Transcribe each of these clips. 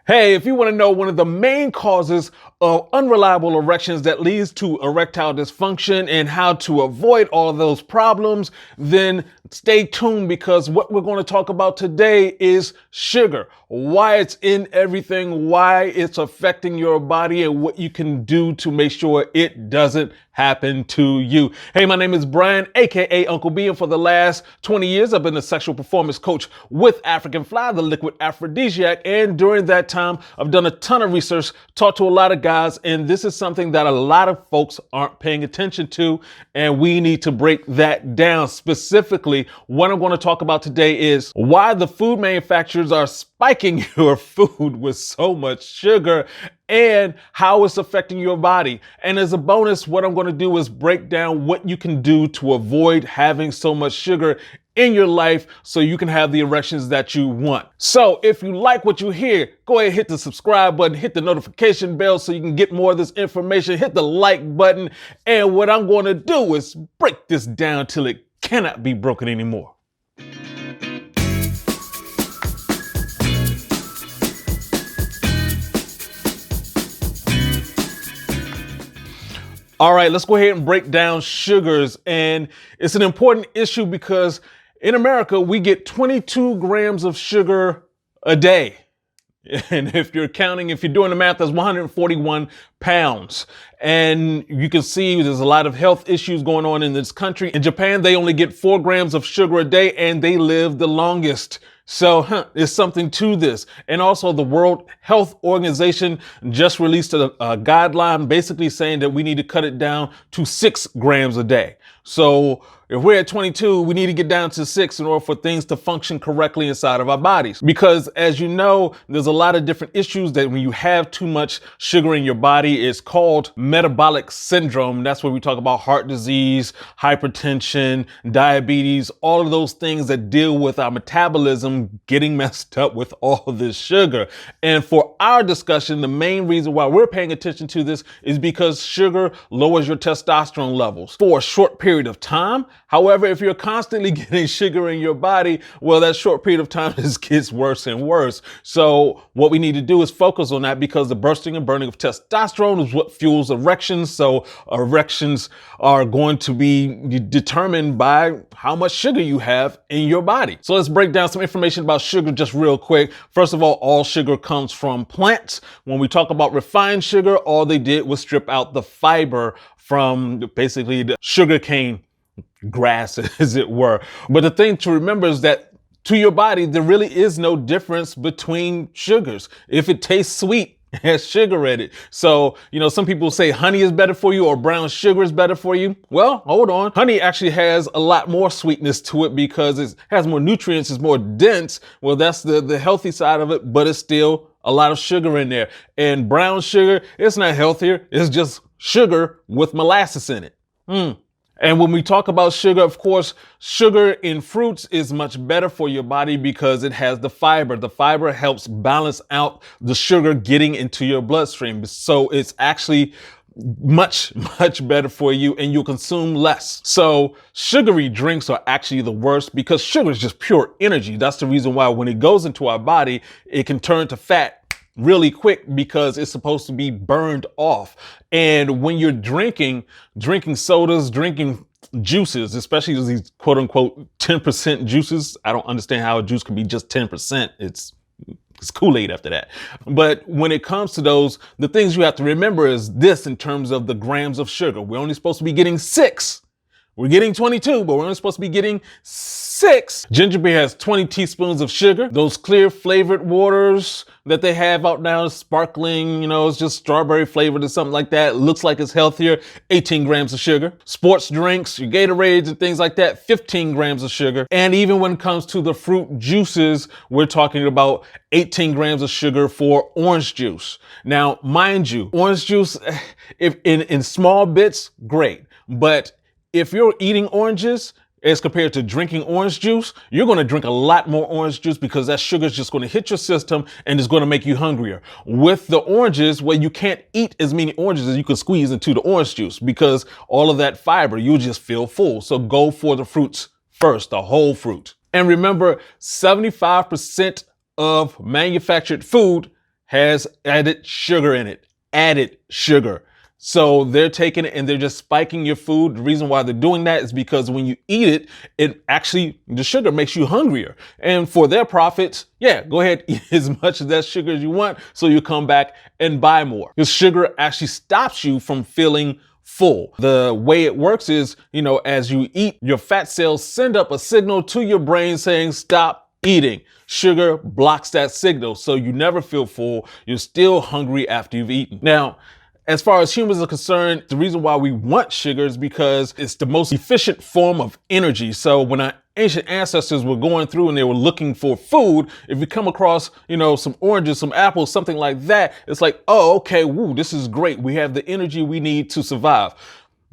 Hey, if you want to know one of the main causes of unreliable erections that leads to erectile dysfunction and how to avoid all of those problems, then stay tuned because what we're going to talk about today is sugar, why it's in everything, why it's affecting your body, and what you can do to make sure it doesn't happen to you. Hey, my name is Brian, aka Uncle B, and for the last 20 years, I've been a sexual performance coach with African Fly, the liquid aphrodisiac, and during that time, I've done a ton of research, talked to a lot of guys, and this is something that a lot of folks aren't paying attention to, and we need to break that down. Specifically, what I'm going to talk about today is why the food manufacturers are spiking your food with so much sugar and how it's affecting your body. And as a bonus, what I'm going to do is break down what you can do to avoid having so much sugar in your life so you can have the erections that you want. So if you like what you hear, go ahead and hit the subscribe button, hit the notification bell so you can get more of this information, hit the like button. And what I'm going to do is break this down till it cannot be broken anymore. All right, let's go ahead and break down sugars. And it's an important issue because in America, we get 22 grams of sugar a day. And if you're doing the math, that's 141 pounds. And you can see there's a lot of health issues going on in this country. In Japan, they only get 4 grams of sugar a day and they live the longest. So there's something to this. And also the World Health Organization just released a guideline basically saying that we need to cut it down to 6 grams a day. So if we're at 22, we need to get down to 6 in order for things to function correctly inside of our bodies. Because as you know, there's a lot of different issues that when you have too much sugar in your body, it's called metabolic syndrome. That's where we talk about heart disease, hypertension, diabetes, all of those things that deal with our metabolism getting messed up with all of this sugar. And for our discussion, the main reason why we're paying attention to this is because sugar lowers your testosterone levels for a short period of time. However, if you're constantly getting sugar in your body, well, that short period of time just gets worse and worse. So what we need to do is focus on that because the bursting and burning of testosterone is what fuels erections. So erections are going to be determined by how much sugar you have in your body. So let's break down some information about sugar just real quick. First of all sugar comes from plants. When we talk about refined sugar, all they did was strip out the fiber from basically the sugarcane grass, as it were. But the thing to remember is that to your body, there really is no difference between sugars. If it tastes sweet, it has sugar in it. So, some people say honey is better for you or brown sugar is better for you. Well, hold on. Honey actually has a lot more sweetness to it because it has more nutrients, it's more dense. Well, that's the healthy side of it, but it's still a lot of sugar in there. And brown sugar, it's not healthier. It's just sugar with molasses in it. And when we talk about sugar, of course, sugar in fruits is much better for your body because it has the fiber. The fiber helps balance out the sugar getting into your bloodstream. So it's actually much better for you and you'll consume less. So sugary drinks are actually the worst because sugar is just pure energy. That's the reason why when it goes into our body, it can turn to fat really quick because it's supposed to be burned off. And when you're drinking sodas, drinking juices, especially these quote unquote 10% juices, I don't understand how a juice can be just 10%. It's Kool-Aid after that. But when it comes to those, the things you have to remember is this in terms of the grams of sugar. We're only supposed to be getting 6. We're getting 22, but we're only supposed to be getting 6. Ginger beer has 20 teaspoons of sugar. Those clear flavored waters that they have out now, sparkling, it's just strawberry flavored or something like that. It looks like it's healthier, 18 grams of sugar. Sports drinks, your Gatorades and things like that, 15 grams of sugar. And even when it comes to the fruit juices, we're talking about 18 grams of sugar for orange juice. Now, mind you, orange juice, if in small bits, great. But if you're eating oranges as compared to drinking orange juice, you're going to drink a lot more orange juice because that sugar is just going to hit your system and it's going to make you hungrier. With the oranges, well, you can't eat as many oranges as you can squeeze into the orange juice because all of that fiber, you'll just feel full. So go for the fruits first, the whole fruit. And remember, 75% of manufactured food has added sugar in it, added sugar. So they're taking it and they're just spiking your food. The reason why they're doing that is because when you eat it, the sugar makes you hungrier. And for their profits, yeah, go ahead, eat as much of that sugar as you want so you come back and buy more. Because sugar actually stops you from feeling full. The way it works is, as you eat, your fat cells send up a signal to your brain saying, stop eating. Sugar blocks that signal, so you never feel full. You're still hungry after you've eaten. Now, as far as humans are concerned, the reason why we want sugar is because it's the most efficient form of energy. So when our ancient ancestors were going through and they were looking for food, if you come across, some oranges, some apples, something like that, it's like, oh, okay, woo, this is great. We have the energy we need to survive.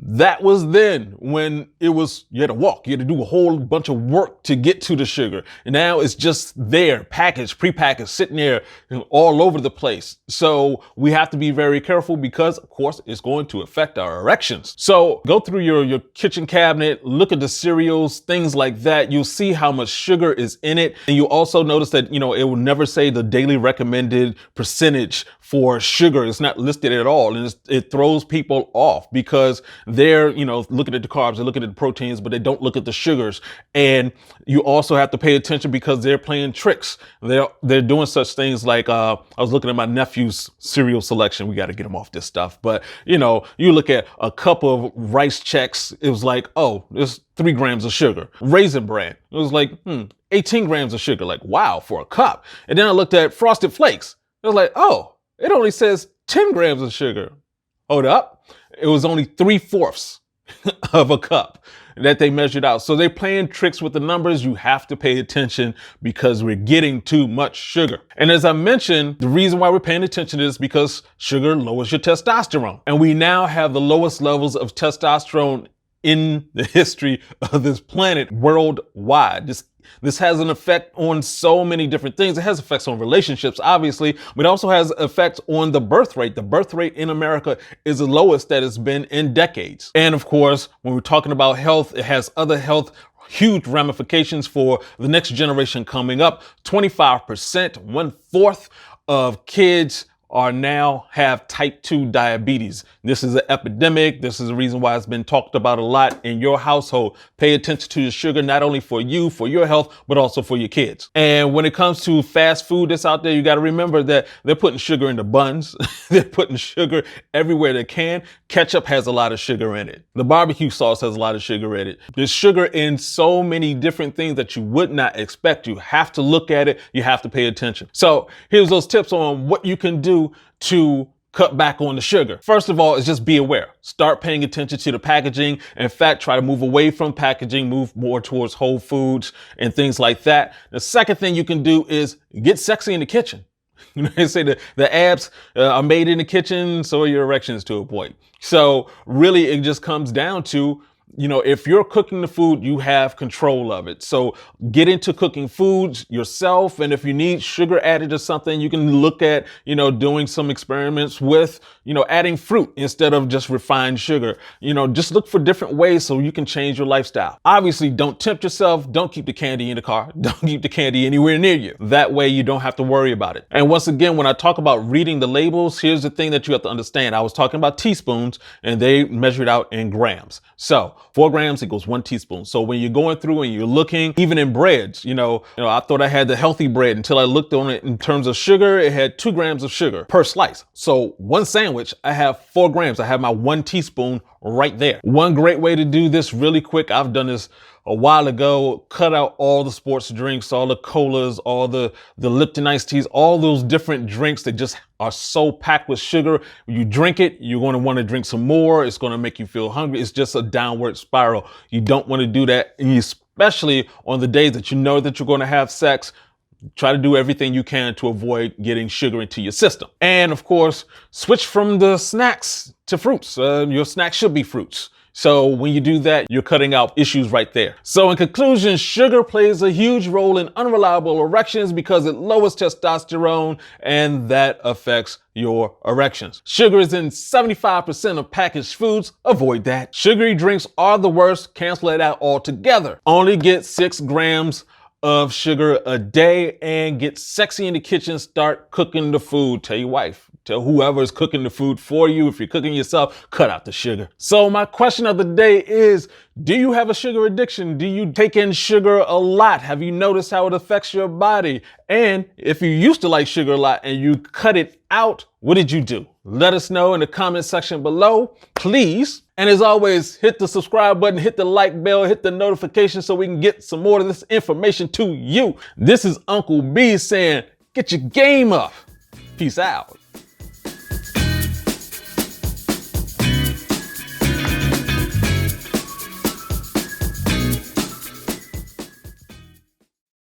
That was then when you had to walk, you had to do a whole bunch of work to get to the sugar. And now it's just there, packaged, prepackaged, sitting there all over the place. So we have to be very careful because, of course, it's going to affect our erections. So go through your kitchen cabinet, look at the cereals, things like that. You'll see how much sugar is in it. And you'll also notice that, it will never say the daily recommended percentage for sugar. It's not listed at all. And it throws people off because they're, looking at the carbs, they're looking at the proteins, but they don't look at the sugars. And you also have to pay attention because they're playing tricks. They're doing such things like, I was looking at my nephew's cereal selection. We got to get him off this stuff. But, you look at a cup of Rice Chex. It was like, oh, there's 3 grams of sugar. Raisin Bran. It was like, 18 grams of sugar. Like, wow, for a cup. And then I looked at Frosted Flakes. It was like, oh, it only says 10 grams of sugar. Hold up. It was only 3/4 of a cup that they measured out. So they're playing tricks with the numbers. You have to pay attention because we're getting too much sugar. And as I mentioned, the reason why we're paying attention is because sugar lowers your testosterone. And we now have the lowest levels of testosterone in the history of this planet worldwide. This has an effect on so many different things. It has effects on relationships, obviously, but it also has effects on the birth rate. The birth rate in America is the lowest that it's been in decades. And of course, when we're talking about health, it has other health huge ramifications for the next generation coming up. 25%, 1/4 of kids now have type 2 diabetes. This is an epidemic. This is the reason why it's been talked about a lot in your household. Pay attention to the sugar, not only for you, for your health, but also for your kids. And when it comes to fast food that's out there, you got to remember that they're putting sugar in the buns. They're putting sugar everywhere they can. Ketchup has a lot of sugar in it. The barbecue sauce has a lot of sugar in it. There's sugar in so many different things that you would not expect. You have to look at it. You have to pay attention. So here's those tips on what you can do to cut back on the sugar. First of all, is just be aware. Start paying attention to the packaging. In fact, try to move away from packaging, move more towards whole foods and things like that. The second thing you can do is get sexy in the kitchen. They say the abs are made in the kitchen, so are your erections to a point. So really, it just comes down to, if you're cooking the food, you have control of it. So get into cooking foods yourself. And if you need sugar added to something, you can look at, doing some experiments with, adding fruit instead of just refined sugar. Just look for different ways so you can change your lifestyle. Obviously, don't tempt yourself. Don't keep the candy in the car. Don't keep the candy anywhere near you. That way you don't have to worry about it. And once again, when I talk about reading the labels, here's the thing that you have to understand. I was talking about teaspoons and they measured out in grams. So 4 grams equals 1 teaspoon. So when you're going through and you're looking, even in breads, I thought I had the healthy bread until I looked on it in terms of sugar. It had 2 grams of sugar per slice. So one sandwich, I have 4 grams. I have my 1 teaspoon right there. One great way to do this really quick, I've done this a while ago, cut out all the sports drinks, all the colas, all the Lipton iced teas, all those different drinks that just are so packed with sugar. When you drink it, you're going to want to drink some more. It's going to make you feel hungry. It's just a downward spiral. You don't want to do that, and especially on the days that you know that you're going to have sex. Try to do everything you can to avoid getting sugar into your system. And of course, switch from the snacks to fruits. Your snacks should be fruits. So when you do that, you're cutting out issues right there. So in conclusion, sugar plays a huge role in unreliable erections because it lowers testosterone and that affects your erections. Sugar is in 75% of packaged foods. Avoid that. Sugary drinks are the worst. Cancel it out altogether. Only get 6 grams of sugar a day and get sexy in the kitchen. Start cooking the food. Tell your wife, tell whoever is cooking the food for you. If you're cooking yourself, cut out the sugar. So my question of the day is, do you have a sugar addiction? Do you take in sugar a lot? Have you noticed how it affects your body? And if you used to like sugar a lot and you cut it out, what did you do? Let us know in the comment section below, please. And as always, hit the subscribe button, hit the like bell, hit the notification so we can get some more of this information to you. This is Uncle B saying, get your game up. Peace out.